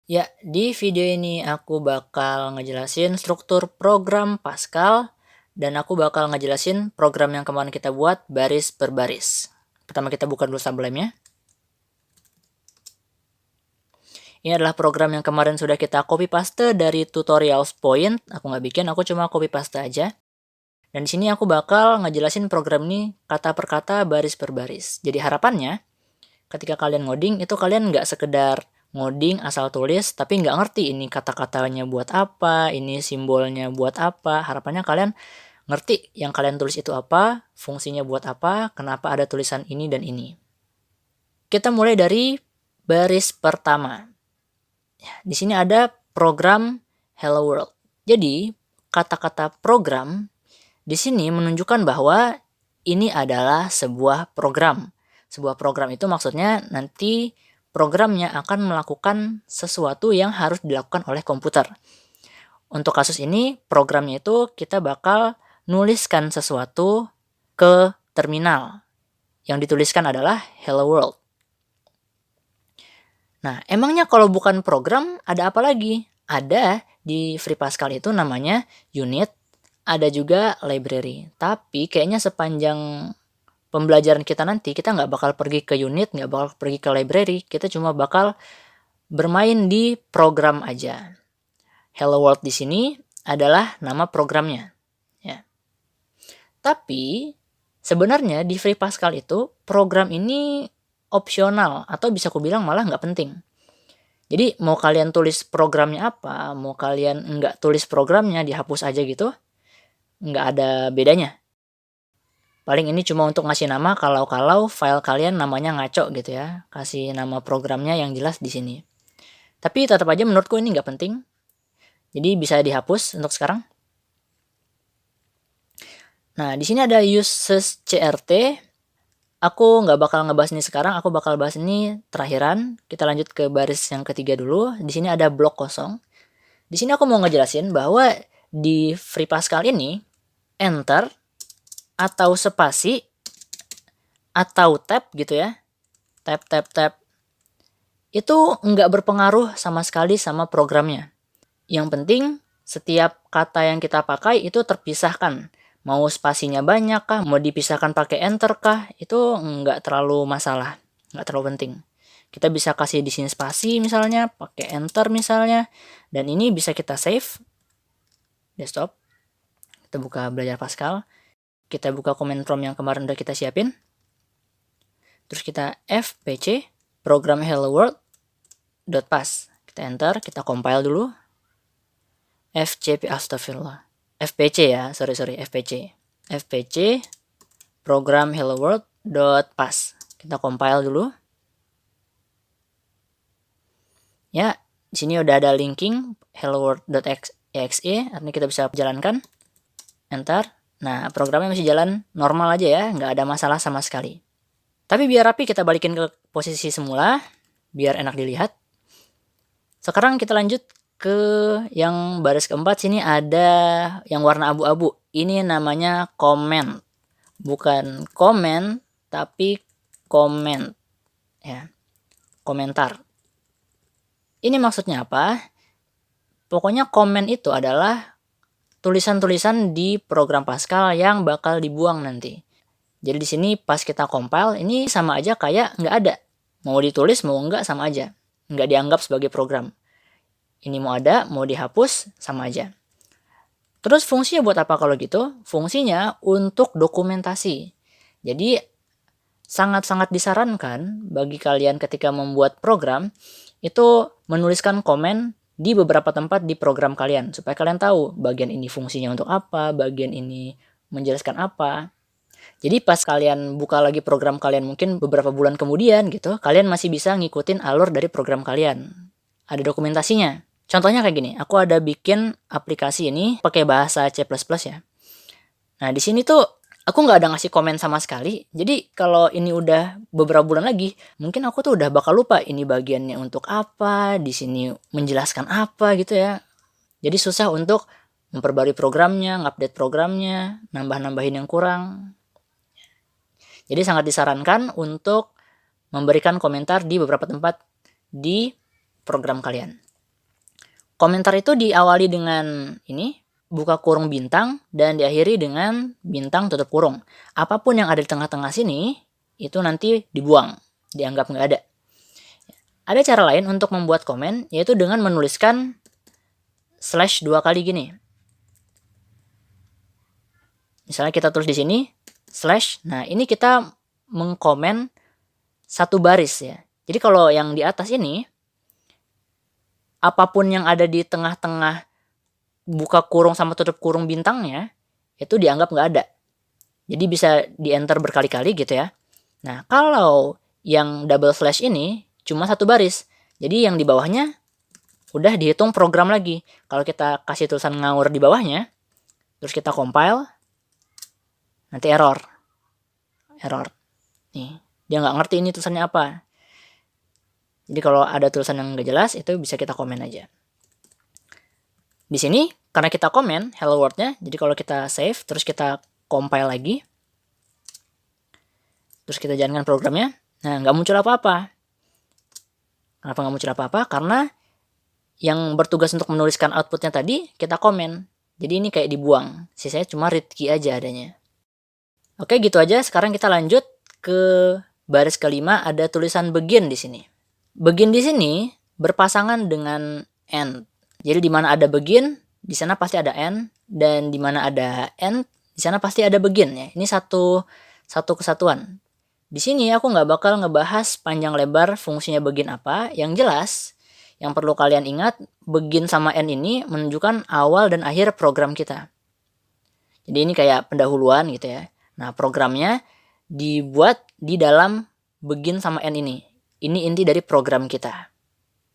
Ya, di video ini aku bakal ngejelasin struktur program Pascal dan aku bakal ngejelasin program yang kemarin kita buat baris per baris. Pertama kita buka dulu Sublime-nya. Ini adalah program yang kemarin sudah kita copy paste dari tutorials point. Aku nggak bikin, aku cuma copy paste aja. Dan di sini aku bakal ngejelasin program ini kata per kata, baris per baris. Jadi harapannya, ketika kalian ngoding, itu kalian nggak sekedar ngoding asal tulis, tapi nggak ngerti ini kata-katanya buat apa, ini simbolnya buat apa. Harapannya kalian ngerti yang kalian tulis itu apa, fungsinya buat apa, kenapa ada tulisan ini dan ini. Kita mulai dari baris pertama. Di sini ada program Hello World. Jadi, kata-kata program di sini menunjukkan bahwa ini adalah sebuah program. Sebuah program itu maksudnya nanti programnya akan melakukan sesuatu yang harus dilakukan oleh komputer. Untuk kasus ini, programnya itu kita bakal nuliskan sesuatu ke terminal. Yang dituliskan adalah Hello World. Nah, emangnya kalau bukan program, ada apa lagi? Ada di Free Pascal itu namanya unit, ada juga library. Tapi kayaknya sepanjang pembelajaran kita nanti, kita nggak bakal pergi ke unit, nggak bakal pergi ke library. Kita cuma bakal bermain di program aja. Hello World di sini adalah nama programnya. Ya. Tapi sebenarnya di Free Pascal itu program ini opsional atau bisa aku bilang malah nggak penting. Jadi mau kalian tulis programnya apa, mau kalian nggak tulis programnya, dihapus aja gitu, nggak ada bedanya. Paling ini cuma untuk ngasih nama kalau file kalian namanya ngaco gitu ya. Kasih nama programnya yang jelas di sini. Tapi tetap aja menurutku ini nggak penting. Jadi bisa dihapus untuk sekarang. Nah, di sini ada uses CRT. Aku nggak bakal ngebahas ini sekarang, aku bakal bahas ini terakhiran. Kita lanjut ke baris yang ketiga dulu. Di sini ada blok kosong. Di sini aku mau ngejelasin bahwa di Free Pascal ini, enter atau spasi atau tab gitu ya. Tab. Itu nggak berpengaruh sama sekali sama programnya. Yang penting, setiap kata yang kita pakai itu terpisahkan. Mau spasinya banyak kah, mau dipisahkan pakai enter kah, itu nggak terlalu masalah, nggak terlalu penting. Kita bisa kasih di sini spasi misalnya, pakai enter misalnya, dan ini bisa kita save, desktop. Kita buka belajar Pascal, kita buka command prompt yang kemarin udah kita siapin. Terus kita fpc, program hello world.pas. Kita enter, kita compile dulu. astagfirullah. FPC ya, FPC program hello world.pas. Kita compile dulu. Ya, di sini udah ada linking hello world.exe, artinya kita bisa jalankan. Enter. Nah, programnya masih jalan normal aja ya, nggak ada masalah sama sekali. Tapi biar rapi kita balikin ke posisi semula, biar enak dilihat. Sekarang kita lanjut ke yang baris keempat. Sini ada yang warna abu-abu. Ini namanya comment. Bukan komen, tapi comment. Ya, komentar. Ini maksudnya apa? Pokoknya comment itu adalah tulisan-tulisan di program Pascal yang bakal dibuang nanti. Jadi di sini pas kita compile, ini sama aja kayak nggak ada. Mau ditulis, mau nggak sama aja. Nggak dianggap sebagai program. Ini mau ada, mau dihapus, sama aja. Terus fungsinya buat apa kalau gitu? Fungsinya untuk dokumentasi. Jadi sangat-sangat disarankan bagi kalian ketika membuat program, itu menuliskan komen di beberapa tempat di program kalian. Supaya kalian tahu bagian ini fungsinya untuk apa, bagian ini menjelaskan apa. Jadi pas kalian buka lagi program kalian mungkin beberapa bulan kemudian gitu, kalian masih bisa ngikutin alur dari program kalian. Ada dokumentasinya. Contohnya kayak gini, aku ada bikin aplikasi ini pakai bahasa C++ ya. Nah, di sini tuh aku nggak ada ngasih komen sama sekali. Jadi kalau ini udah beberapa bulan lagi, mungkin aku tuh udah bakal lupa ini bagiannya untuk apa, di sini menjelaskan apa gitu ya. Jadi susah untuk memperbarui programnya, ngupdate programnya, nambah-nambahin yang kurang. Jadi sangat disarankan untuk memberikan komentar di beberapa tempat di program kalian. Komentar itu diawali dengan ini, buka kurung bintang, dan diakhiri dengan bintang tutup kurung. Apapun yang ada di tengah-tengah sini, itu nanti dibuang, dianggap nggak ada. Ada cara lain untuk membuat komen, yaitu dengan menuliskan slash 2 kali gini. Misalnya kita tulis di sini, slash, nah ini kita mengkomen satu baris ya. Jadi kalau yang di atas ini, apapun yang ada di tengah-tengah buka kurung sama tutup kurung bintangnya, itu dianggap nggak ada. Jadi bisa di-enter berkali-kali gitu ya. Nah, kalau yang double slash ini cuma satu baris. Jadi yang di bawahnya udah dihitung program lagi. Kalau kita kasih tulisan ngawur di bawahnya, terus kita compile, nanti error. Nih, dia nggak ngerti ini tulisannya apa. Jadi kalau ada tulisan yang nggak jelas, itu bisa kita komen aja. Di sini, karena kita komen hello world-nya, jadi kalau kita save, terus kita compile lagi, terus kita jalankan programnya, nah nggak muncul apa-apa. Kenapa nggak muncul apa-apa? Karena yang bertugas untuk menuliskan outputnya tadi, kita komen. Jadi ini kayak dibuang. Sisanya cuma read key aja adanya. Oke, gitu aja. Sekarang kita lanjut ke baris kelima, ada tulisan begin di sini. Begin di sini berpasangan dengan end. Jadi di mana ada begin, di sana pasti ada end, dan di mana ada end, di sana pasti ada begin ya. Ini satu kesatuan. Di sini aku nggak bakal ngebahas panjang lebar fungsinya begin apa. Yang jelas, yang perlu kalian ingat, begin sama end ini menunjukkan awal dan akhir program kita. Jadi ini kayak pendahuluan gitu ya. Nah, programnya dibuat di dalam begin sama end ini. Ini inti dari program kita.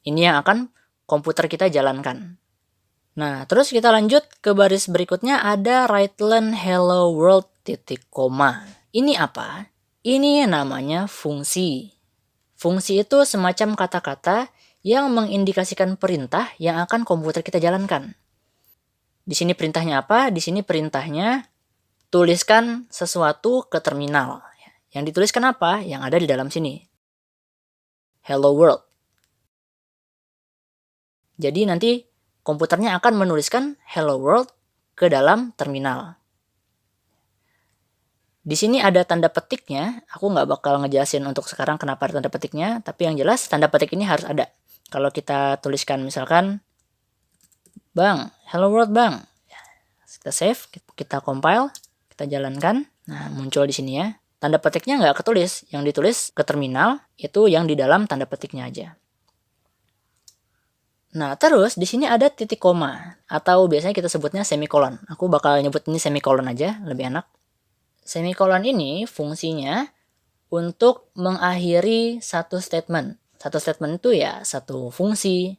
Ini yang akan komputer kita jalankan. Nah, terus kita lanjut ke baris berikutnya, ada writeline hello world titik koma. Ini apa? Ini namanya fungsi. Fungsi itu semacam kata-kata yang mengindikasikan perintah yang akan komputer kita jalankan. Di sini perintahnya apa? Di sini perintahnya tuliskan sesuatu ke terminal. Yang dituliskan apa? Yang ada di dalam sini. Hello world. Jadi nanti komputernya akan menuliskan hello world ke dalam terminal. Di sini ada tanda petiknya. Aku nggak bakal ngejelasin untuk sekarang kenapa ada tanda petiknya. Tapi yang jelas tanda petik ini harus ada. Kalau kita tuliskan misalkan, Bang, hello world Bang. Kita save, kita compile, kita jalankan. Nah, muncul di sini ya. Tanda petiknya nggak ketulis. Yang ditulis ke terminal itu yang di dalam tanda petiknya aja. Nah, terus di sini ada titik koma. Atau biasanya kita sebutnya semikolon. Aku bakal nyebut ini semikolon aja, lebih enak. Semikolon ini fungsinya untuk mengakhiri satu statement. Satu statement itu ya satu fungsi.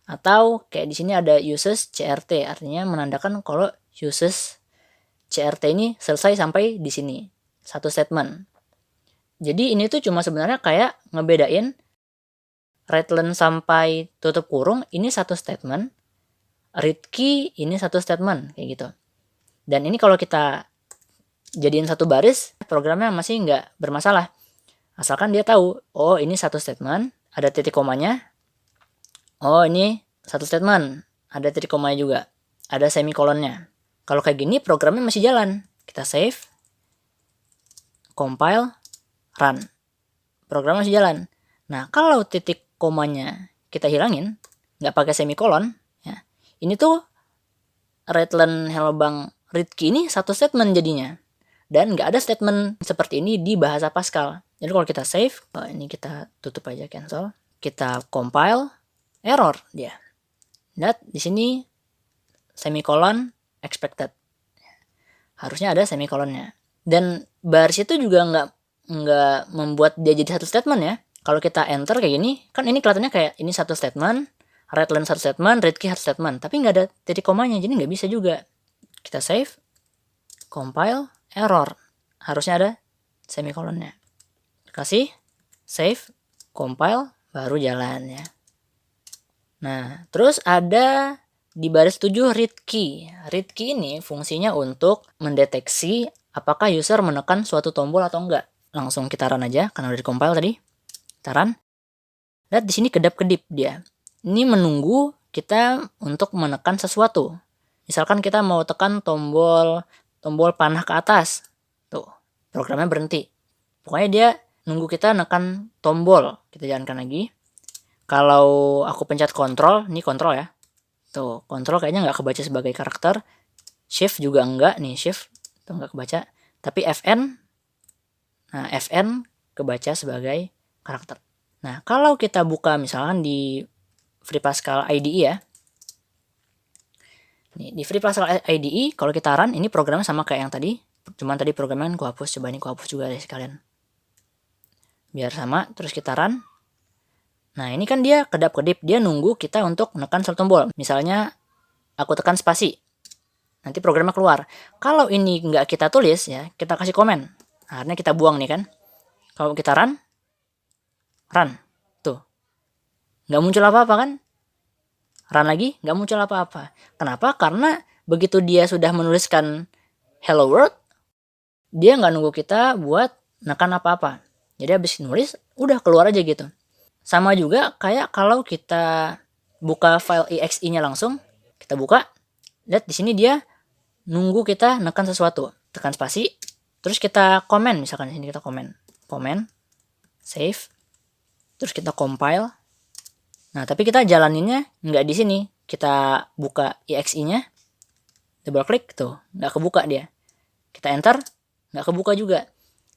Atau kayak di sini ada uses CRT. Artinya menandakan kalau uses CRT ini selesai sampai di sini. Satu statement. Jadi ini tuh cuma sebenarnya kayak ngebedain writeline sampai tutup kurung ini satu statement, read key ini satu statement kayak gitu. Dan ini kalau kita jadiin satu baris, programnya masih nggak bermasalah. Asalkan dia tahu, oh ini satu statement, ada titik komanya. Oh ini satu statement, ada titik komanya juga, ada semikolonnya. Kalau kayak gini programnya masih jalan. Kita save, compile, run. Program masih jalan. Nah, kalau titik komanya kita hilangin, nggak pakai semikolon, ya, ini tuh writeline hello bang read key ini satu statement jadinya. Dan nggak ada statement seperti ini di bahasa Pascal. Jadi kalau kita save, ini kita tutup aja, cancel. Kita compile, error dia. Lihat di sini semikolon expected. Harusnya ada semikolonnya. Dan baris itu juga nggak membuat dia jadi satu statement ya. Kalau kita enter kayak gini, kan ini kelihatannya kayak ini satu statement, writeline satu statement, read key satu statement. Tapi nggak ada titik komanya, jadi nggak bisa juga. Kita save, compile, error. Harusnya ada semikolonnya. Kasih, save, compile, baru jalan ya. Nah, terus ada di baris 7 read key. Read key ini fungsinya untuk mendeteksi apakah user menekan suatu tombol atau enggak. Langsung kita run aja karena udah di-compile tadi. Kita run. Lihat di sini kedap-kedip dia. Ini menunggu kita untuk menekan sesuatu. Misalkan kita mau tekan tombol panah ke atas. Tuh, programnya berhenti. Pokoknya dia nunggu kita nekan tombol. Kita jalankan lagi. Kalau aku pencet kontrol, ini kontrol ya. Tuh, kontrol kayaknya nggak kebaca sebagai karakter. Shift juga enggak, nih shift. Tuh nggak kebaca. Tapi FN, nah FN kebaca sebagai karakter. Nah, kalau kita buka misalkan di FreePascal IDE ya. Nih, di FreePascal IDE, kalau kita run, ini programnya sama kayak yang tadi. Cuman tadi programnya aku hapus, coba ini aku hapus juga deh sekalian. Biar sama, terus kita run. Nah, ini kan dia kedap-kedip, dia nunggu kita untuk menekan satu tombol. Misalnya, aku tekan spasi. Nanti programnya keluar. Kalau ini nggak kita tulis ya, kita kasih komen. Akhirnya kita buang nih kan. Kalau kita run. Tuh. Nggak muncul apa-apa kan? Run lagi, nggak muncul apa-apa. Kenapa? Karena begitu dia sudah menuliskan hello world, dia nggak nunggu kita buat nekan apa-apa. Jadi habis nulis, udah keluar aja gitu. Sama juga kayak kalau kita buka file exe-nya langsung, kita buka, lihat di sini dia nunggu kita nekan sesuatu. Tekan spasi, terus kita komen, misalkan di sini kita komen, save, terus kita compile. Nah, tapi kita jalaninnya nggak di sini. Kita buka exe-nya, double klik tuh, nggak kebuka dia. Kita enter, nggak kebuka juga.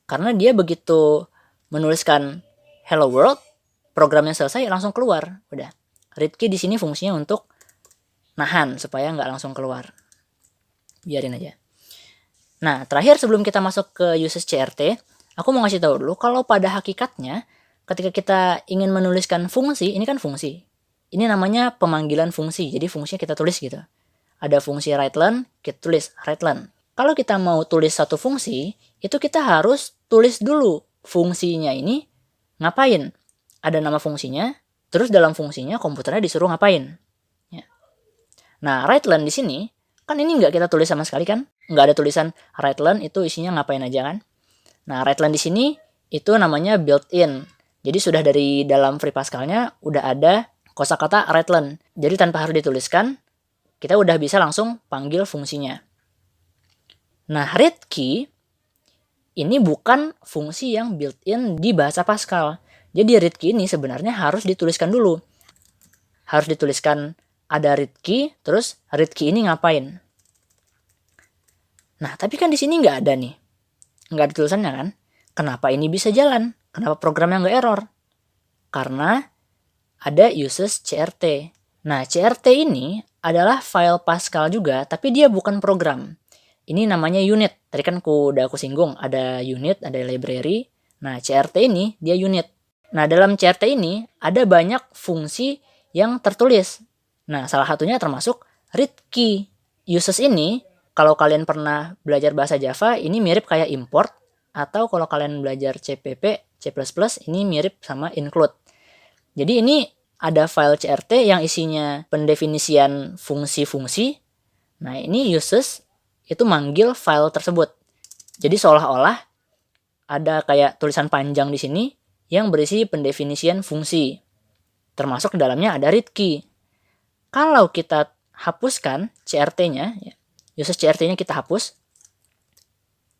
Karena dia begitu menuliskan hello world, programnya selesai langsung keluar. Udah. Read key di sini fungsinya untuk nahan supaya nggak langsung keluar. Biarin aja. Nah, terakhir sebelum kita masuk ke uses CRT, aku mau ngasih tahu dulu kalau pada hakikatnya ketika kita ingin menuliskan fungsi, ini kan fungsi. Ini namanya pemanggilan fungsi. Jadi fungsinya kita tulis gitu. Ada fungsi writeLearn, kita tulis writeLearn. Kalau kita mau tulis satu fungsi, itu kita harus tulis dulu fungsinya ini ngapain. Ada nama fungsinya, terus dalam fungsinya komputernya disuruh ngapain. Ya. Nah, writeLearn di sini, kan ini nggak kita tulis sama sekali kan? Nggak ada tulisan writeLearn itu isinya ngapain aja kan? Nah, writeLearn di sini itu namanya built-in. Jadi sudah dari dalam FreePascal-nya udah ada kosakata writeLearn. Jadi tanpa harus dituliskan, kita udah bisa langsung panggil fungsinya. Nah, read key ini bukan fungsi yang built-in di bahasa Pascal. Jadi read key ini sebenarnya harus dituliskan dulu. Harus dituliskan ada read key, terus read key ini ngapain. Nah, tapi kan di sini nggak ada nih. Nggak ada tulisannya kan? Kenapa ini bisa jalan? Kenapa programnya nggak error? Karena ada uses CRT. Nah, CRT ini adalah file Pascal juga, tapi dia bukan program. Ini namanya unit. Tadi kan udah aku singgung, ada unit, ada library. Nah, CRT ini dia unit. Nah, dalam CRT ini ada banyak fungsi yang tertulis. Nah, salah satunya termasuk read key. Uses ini, kalau kalian pernah belajar bahasa Java, ini mirip kayak import. Atau kalau kalian belajar CPP, C++, ini mirip sama include. Jadi ini ada file CRT yang isinya pendefinisian fungsi-fungsi. Nah, ini uses itu manggil file tersebut. Jadi seolah-olah ada kayak tulisan panjang di sini yang berisi pendefinisian fungsi. Termasuk di dalamnya ada read key. Kalau kita hapuskan CRT-nya, uses CRT-nya kita hapus.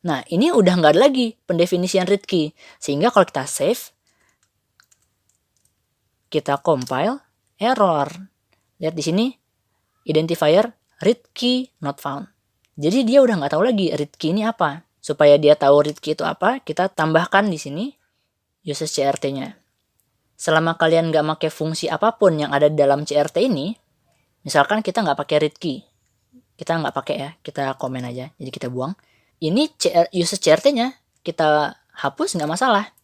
Nah, ini udah nggak ada lagi pendefinisian read key. Sehingga kalau kita save, kita compile, error. Lihat di sini, identifier read key not found. Jadi dia udah nggak tahu lagi read key ini apa. Supaya dia tahu read key itu apa, kita tambahkan di sini uses CRT-nya. Selama kalian nggak pakai fungsi apapun yang ada di dalam CRT ini, misalkan kita nggak pakai read key, kita nggak pakai ya, kita komen aja, jadi kita buang. Ini uses CRT-nya kita hapus nggak masalah.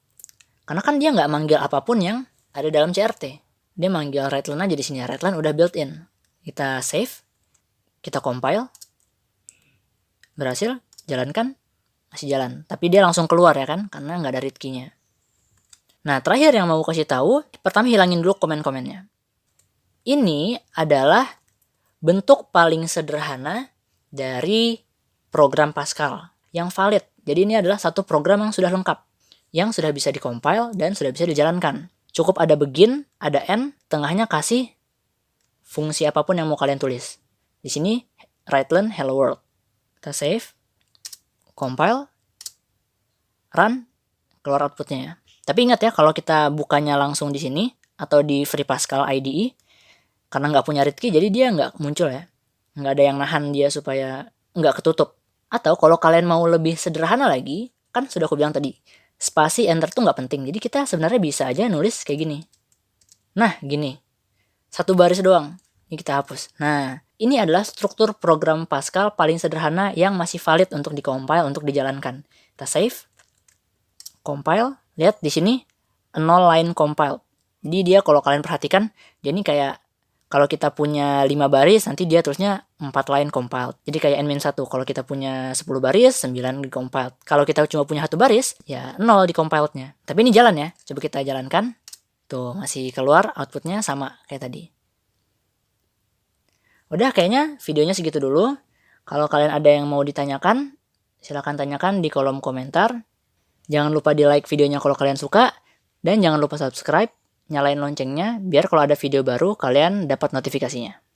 Karena kan dia nggak manggil apapun yang ada dalam CRT. Dia manggil writeLearn aja di sini. writeLearn udah built-in. Kita save. Kita compile. Berhasil. Jalankan. Masih jalan. Tapi dia langsung keluar ya kan. Karena nggak ada read key-nya. Nah, terakhir yang mau kasih tahu. Pertama hilangin dulu komen-komennya. Ini adalah bentuk paling sederhana dari program Pascal yang valid. Jadi ini adalah satu program yang sudah lengkap, yang sudah bisa dikompil dan sudah bisa dijalankan. Cukup ada begin, ada end, tengahnya kasih fungsi apapun yang mau kalian tulis. Di sini write-len hello world. Kita save, compile, run, keluar outputnya ya. Tapi ingat ya, kalau kita bukanya langsung di sini atau di Free Pascal IDE, karena nggak punya read key, jadi dia nggak muncul ya. Nggak ada yang nahan dia supaya nggak ketutup. Atau kalau kalian mau lebih sederhana lagi, kan sudah aku bilang tadi, spasi enter tuh nggak penting. Jadi kita sebenarnya bisa aja nulis kayak gini. Nah, gini. Satu baris doang. Ini kita hapus. Nah, ini adalah struktur program Pascal paling sederhana yang masih valid untuk di-compile, untuk dijalankan. Kita save, compile. Lihat di sini 0 line compile. Jadi dia kalau kalian perhatikan, dia ini kayak kalau kita punya 5 baris, nanti dia terusnya 4 line compiled. Jadi kayak n-1. Kalau kita punya 10 baris, 9 di compiled. Kalau kita cuma punya 1 baris, ya 0 di compiled-nya. Tapi ini jalan ya. Coba kita jalankan. Tuh, masih keluar outputnya sama kayak tadi. Udah, kayaknya videonya segitu dulu. Kalau kalian ada yang mau ditanyakan, silahkan tanyakan di kolom komentar. Jangan lupa di like videonya kalau kalian suka. Dan jangan lupa subscribe, nyalain loncengnya, biar kalau ada video baru kalian dapat notifikasinya.